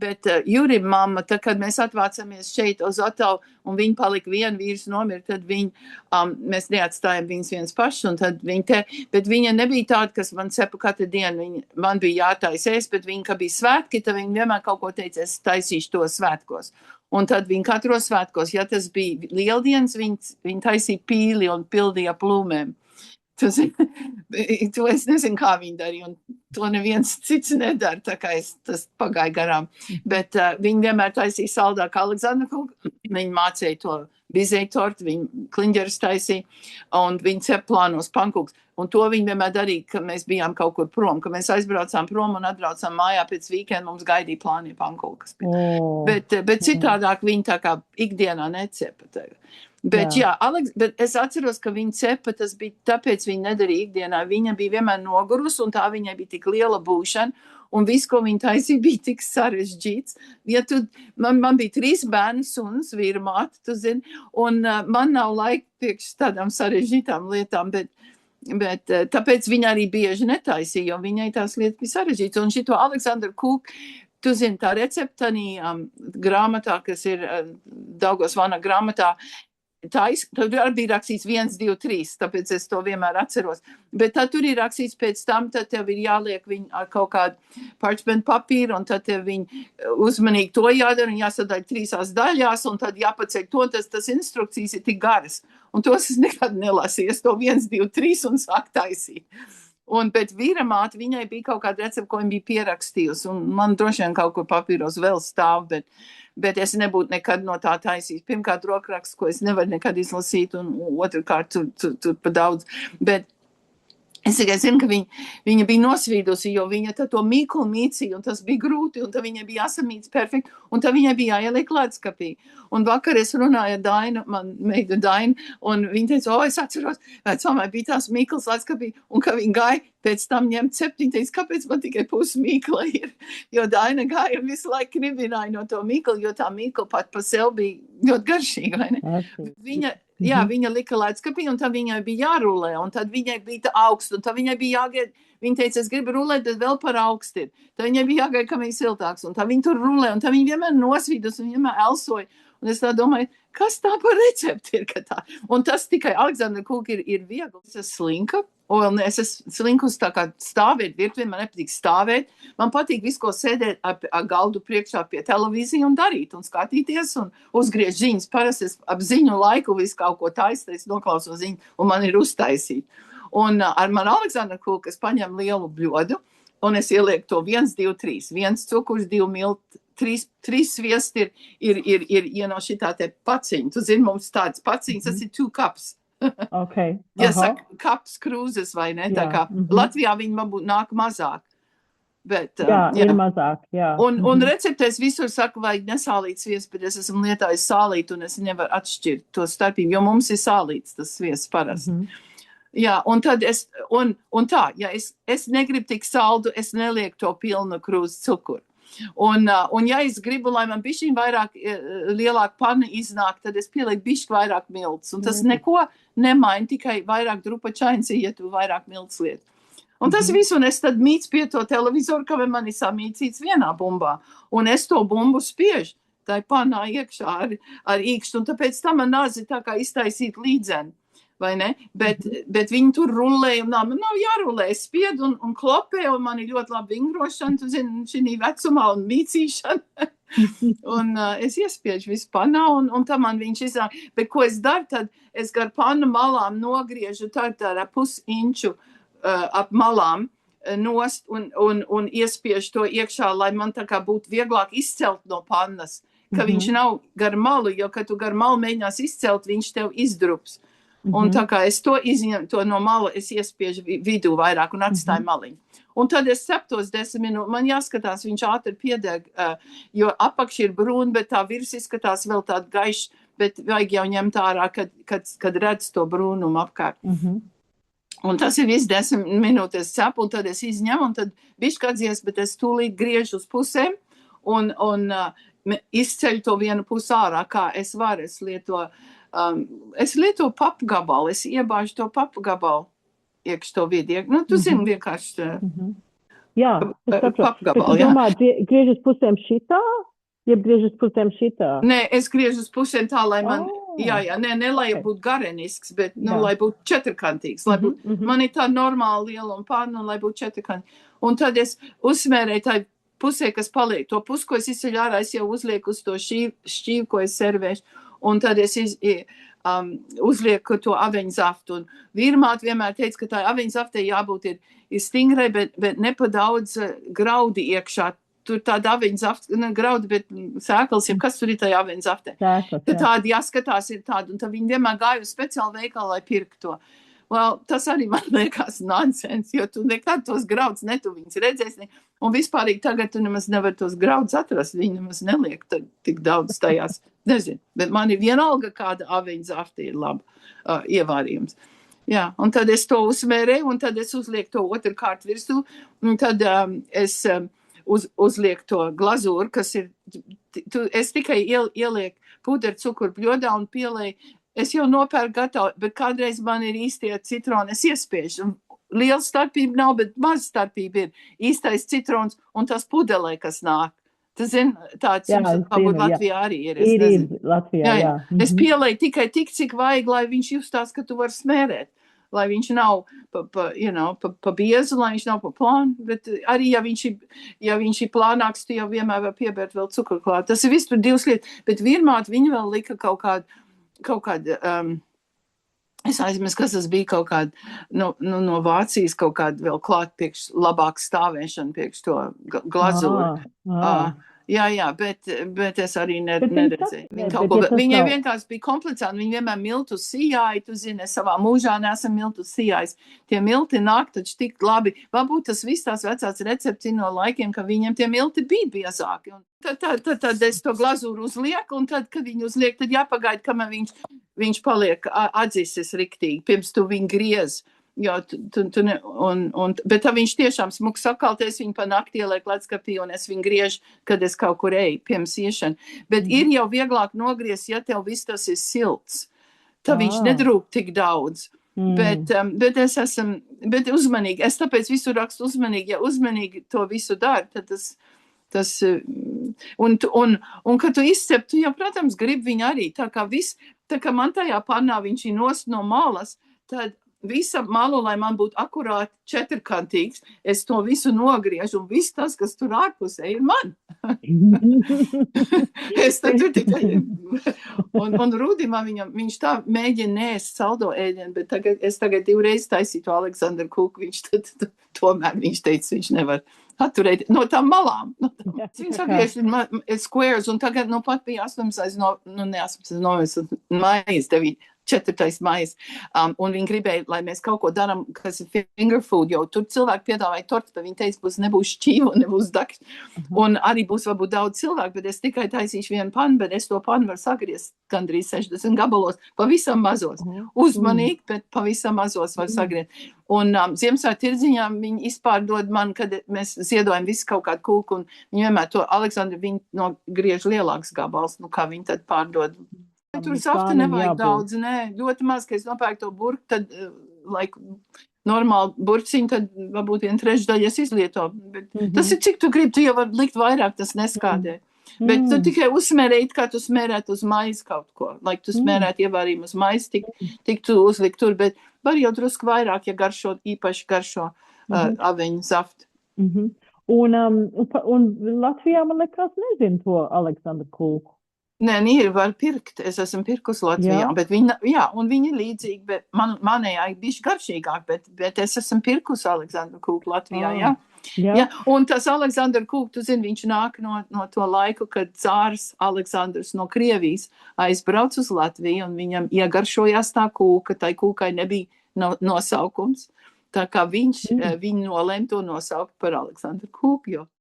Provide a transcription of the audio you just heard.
Bet Jurim mamma, tad, kad mēs atvācamies šeit uz Otavu, un viņa palika viena, vīrs nomira, tad mēs neatstājām viņas viens pašs, un tad bet viņa nebija tāda, kas man cepa katru dienu, man bija jātaisēs, bet viņa, ka bija svētki, tad viņa vienmēr kaut ko teica, es taisīšu to svētkos. Un tad viņa katros svētkos, ja tas bija lieldienas, viņa taisīja pīli un pildīja plūmēm. To es nezinu, kā viņi darīja, un to neviens cits nedara, tā kā tas pagāja garām. Bet viņi vienmēr taisīja saldā kā Aleksandra Kuka, viņi mācīja to bizēju tortu, viņi kliņģeris taisīja, un viņi cep plānos pankūks. Un to viņi vienmēr darīja, ka mēs bijām kaut kur prom, ka mēs aizbraucām prom un atbraucām mājā pēc weekenda, mums gaidīja plānie pankūkas. Bet citādāk viņi tā kā ikdienā necepa tagad. Bet bet es atceros, ka viņa cepa, tas bija tāpēc viņa nedarīja ikdienā. Viņa bija vienmēr nogurus, un tā viņai bija tik liela būšana, un viss, ko viņa taisīja, bija tik sarežģīts. Ja man bija 3 bērnu sunas, vīra māte, tu zini, un man nav laika priekš tādām sarežģītām lietām, bet tāpēc viņa arī bieži netaisīja, jo viņai tās lietas bija sarežģītas. Un šito Aleksandra Kuka, tu zini, tā receptanī grāmatā, kas ir Daugavas Vana grāmatā, tur arī bija rakstīts 1, 2, 3, tāpēc es to vienmēr atceros. Bet tad tur ir rakstīts pēc tam, tad tev ir jāliek viņu ar kaut kādu parchment papīru, un tad tev viņi uzmanīgi to jādara, un jāsadaļ 3 daļās, un tad jāpaceļ to, tas instrukcijas ir tik garas. Un tos es nekad nelasīju, es to 1, 2, 3 un sāk taisīt. Bet vīra māte, viņai bija kaut kāda recepte, ko viņa bija pierakstījusi, un man droši vien kaut kur papīros vēl stāv, bet es nebūtu nekad no tā taisījis. Pirmkārt, rokraksts, ko es nevaru nekad izlasīt, un otrkārt, tur pa daudz. Bet es tikai zinu, ka viņa bija nosvīdusi, jo viņa to mīklu mīcīja, un tas bija grūti, un tad viņai bija jāsamīc perfekti, un tad viņai bija jāieliek ledskapī. Un vakar es runāju ar Dainu, man meita Dainu, un viņa teica, es atceros, vecmāmai bija tās mīklas ledskapī, un ka viņa gāja pēc tam ņemt septiņu, teica, kāpēc man tikai pusi mīkla ir? Jo Daina gāja un visu laiku kribināja no to mīklu, jo tā mīkla pat pa sev bija ļoti garšīga, vai ne? Viņa lika ledskapī, un tad viņai bija jārulē, un tad viņai bija augsts, un tad viņai bija jāgaida. Viņa teica, es gribu rulēt, bet vēl par augstu ir. Tad viņai bija jāgaida, ka viņa siltāks, un tad viņa tur rulē, un tad viņa vienmēr nosvīdus, un vienmēr elsoja. Un es tā domāju, kas tā par recepti ir, ka tā? Un tas tikai Aleksandra Kuka ir viegli. Es esmu slinka, un es esmu slinkus tā kā stāvēt virtuvē, man nepatīk stāvēt. Man patīk visu, ko sēdēt ar galdu priekšā pie televīziju un darīt, un skatīties, un uzgriezt ziņas. Parasti es ap ziņu laiku visu kaut ko taisīt, es noklausos ziņu, un man ir uztaisīt. Un ar manu Aleksandra Kuka es paņemu lielu bļodu, un es ielieku to 1, 2, 3. 1 cukurs, 2 milti, 3 sviesti ir no šitā te paciņa. Tu zini, mums tāds paciņas, tas ir 2 cups. Okay. Jāsaka, cups krūzes vai ne? Tā kā Latvijā viņi man būtu nāk mazāk. Bet, ir mazāk, jā. Un receptēs visur saka, vajag nesālīt sviestu, bet es esmu lietājis sālīt, un es nevaru atšķirt to starpību, jo mums ir sālīts tas sviests parasti. Jā, un tad es negribu tik saldu, es nelieku to pilnu krūzi cukuru. Un ja es gribu, lai man bišķiņ vairāk lielāk pana iznāk, tad es pielieku bišķi vairāk miltus. Un tas neko nemaina, tikai vairāk drupačains, ja tu vairāk miltus lietu. Un tas visu, un es tad mīts pie to televizoru, ka man ir samīcīts vienā bumbā. Un es to bumbu spiežu, tā ir panā iekšā ar īkšķu, un tāpēc tam man nāzi tā kā iztaisīt līdzeni. Vai ne? Bet viņi tur rulēja, un man nav jārulē, es spiedu un klopē, un man ir ļoti labi vingrošana, tu zini, šī vecumā un mīcīšana. Un es iespiežu visu panā, un tā man viņš iznāk. Bet ko es daru, tad es gar panu malām nogriežu tādā pusinču ap malām nost un iespiežu to iekšā, lai man tā kā būtu vieglāk izcelt no pannas, ka viņš nav gar malu, jo, kad tu gar malu mēģinās izcelt, viņš tev izdrups. Un tā kā es to izņemu, to no malu, es iespiežu vidū vairāk un atstāju maliņu. Un tad es ceptos 10 minūtes, man jāskatās, viņš ātri piedeg, jo apakš ir brūna, bet tā virs izskatās vēl tāda gaiša, bet vajag jau ņemt ārā, kad redz to brūnumu apkārt. Un tas ir viss 10 minūtes cepu, un tad es izņemu, un tad bišķi atdzies, bet es tūlīt griežu uz pusēm, un izceļu to vienu pusi ārā, kā es varu, es lietoju papu gabalu, es iebāžu to papu gabalu iekš to vidi. Nu, tu zini vienkārši. Jā, es saprotu. Bet tu papgabalu, jā. domā, griežas pusēm šitā, jeb griežas pusēm šitā? Nē, es griežu uz pusēm tā, lai man, jā, ne lai ok. būtu garenisks, bet, Jā. lai būtu četrkantīgs, lai būtu, man ir tā normāla liela un pārna, lai būtu četrkantīgs. Un tad es uzsmērēju tai pusē, kas paliek. To pusi, ko es izceļu ārā, es jau uzlieku uz to šķīvu, ko es servēšu. Un tad es uzlieku to aveņu zaftu. Un vīrmāte vienmēr teica, ka tā aveņu zaftē jābūt ir stingrai, bet ne pa daudz graudi iekšā. Tur tāda aveņu zafta, ne graudi, bet sēklas, ja kas tur ir tajā aveņu zaftē. Tādi jāskatās ir tādi, un tad viņi vienmēr gāja uz speciālu veikalu, lai pirktu to. Well, tas arī man liekas nonsens, jo tu nekad tos graudus viņus redzēsi. Un vispārīgi tagad tu nemaz nevar tos graudus atrast, viņi nemaz neliek tik daudz tajās. Nezinu, bet man ir vienalga, kāda aveņu zafta ir laba ievārījums. Jā, un tad es to uzsmērēju, un tad es uzlieku to otrkārt virsū, un tad es uzlieku to glazūru, kas ir, es tikai ielieku pudru cukuru bļodā un pielēju. Es jau nopērku gatavu, bet kādreiz man ir īstie citroni, es iespiežu. Liela starpība nav, bet maza starpība ir. Īstais citrons un tas pudelē, kas nāk. Tas, tāds jums varbūt Latvijā arī ir. Ir Latvijā, jā. Es pielēju tikai tik, cik vajag, lai viņš justās, ka tu vari smērēt. Lai viņš nav pa biezu, lai viņš nav pa plānu, bet arī, ja viņš ir plānāks, tu jau vienmēr var piebērt vēl cukuru klāt. Tas ir viss tur divas lietas, bet vīrmāte viņa vēl lika kaut kāda, es aizmirsu, kas tas bija kaut kāda, no Vācijas kaut kāda vēl klāt priekš labāk stāvēšana priekš to glazūru. Jā, bet es arī neredzēju. Viņai vienkārši bija komplicēti, viņa vienmēr miltu sijāja, tu zini, es savā mūžā nesam miltu sijājis. Tie milti nāk taču tik labi. Varbūt tas viss tās vecās recepti no laikiem, ka viņiem tie milti bija biezāki. Tad es to glazūru uzlieku, un tad, kad viņu uzliek, tad jāpagaida, kamēr viņš paliek atzīsies riktīgi, pirms tu viņu griez. Jo, bet tā viņš tiešām smuks sakalties, viņu pa nakti ieliek ledskapī, un es viņu griežu, kad es kaut kur eju, pirms iešana. Bet ir jau vieglāk nogriezt, ja tev viss tas ir silts. Tā viņš nedrūk tik daudz. Bet uzmanīgi. Es tāpēc visu rakstu uzmanīgi. Ja uzmanīgi to visu dari, tad tas un kad tu izcep, tu jau, protams, gribi viņu arī. Tā kā man tajā pannā viņš ir nost no malas, tad visa malu, lai man būtu akurāti četrkantīgs, es to visu nogriežu, un viss tas, kas tur ārpusē, ir man. Es tad tur tikai, un Rudimā viņš tā mēģina nēst saldo ēdienu, bet es tagad divreiz taisītu Aleksandru Kuku, tomēr viņš teica, viņš nevar atturēt no tām malām. Viņš sagriež squares, un tagad pat bija 18. Maijas 4. maijas, un viņi gribēja, lai mēs kaut ko darām, kas ir finger food, jo tur cilvēki piedāvāja tortas, bet viņi teica, nebūs šķīva, nebūs dakš, un arī būs varbūt daudz cilvēku, bet es tikai taisīšu vienu panu, bet es to panu varu sagriezt gandrīz 60 gabalos, pavisam mazos. Uzmanīgi, bet pavisam mazos var sagriezt. Un Ziemassvētku tirdziņā viņi izpārdod man, kad mēs ziedojam visu kaut kādu kūku, un viņi vienmēr to Aleksandru, viņi nogriež lielāks gabals, kā viņi tad pārdod. Tur safta nevajag daudz, ļoti maz, ka es nopērku to burku, tad, normāli burciņu, tad varbūt 1/3 es izlieto. Bet tas ir, cik tu gribi, tu jau var likt vairāk, tas neskādē. Bet tu tikai uzsmērēji, kā tu smērētu uz maizi kaut ko. Lai tu smērētu ievārījumu uz maizi, tik tu uzlikt tur, bet var jau drusku vairāk, ja īpaši garšo aveņu zaftu. Un Latvijā, man liekas, nezinu to Aleksandru Kūku. Nē, var pirkt. Es esmu pirkus Latvijā, bet un viņi ir līdzīgi, bet manējā ir bišķi garšīgāk, bet es esmu pirkus Aleksandru Kūku Latvijā, jā. Un tas Aleksandru Kūku, tu zini, viņš nāk no to laiku, kad cārs Aleksandrs no Krievijas aizbrauc uz Latviju, un viņam iegaršojās tā kūka, tai kūkai nebija nosaukums. Tā kā viņu nolēma to nosaukt par Aleksandru Kūku, jo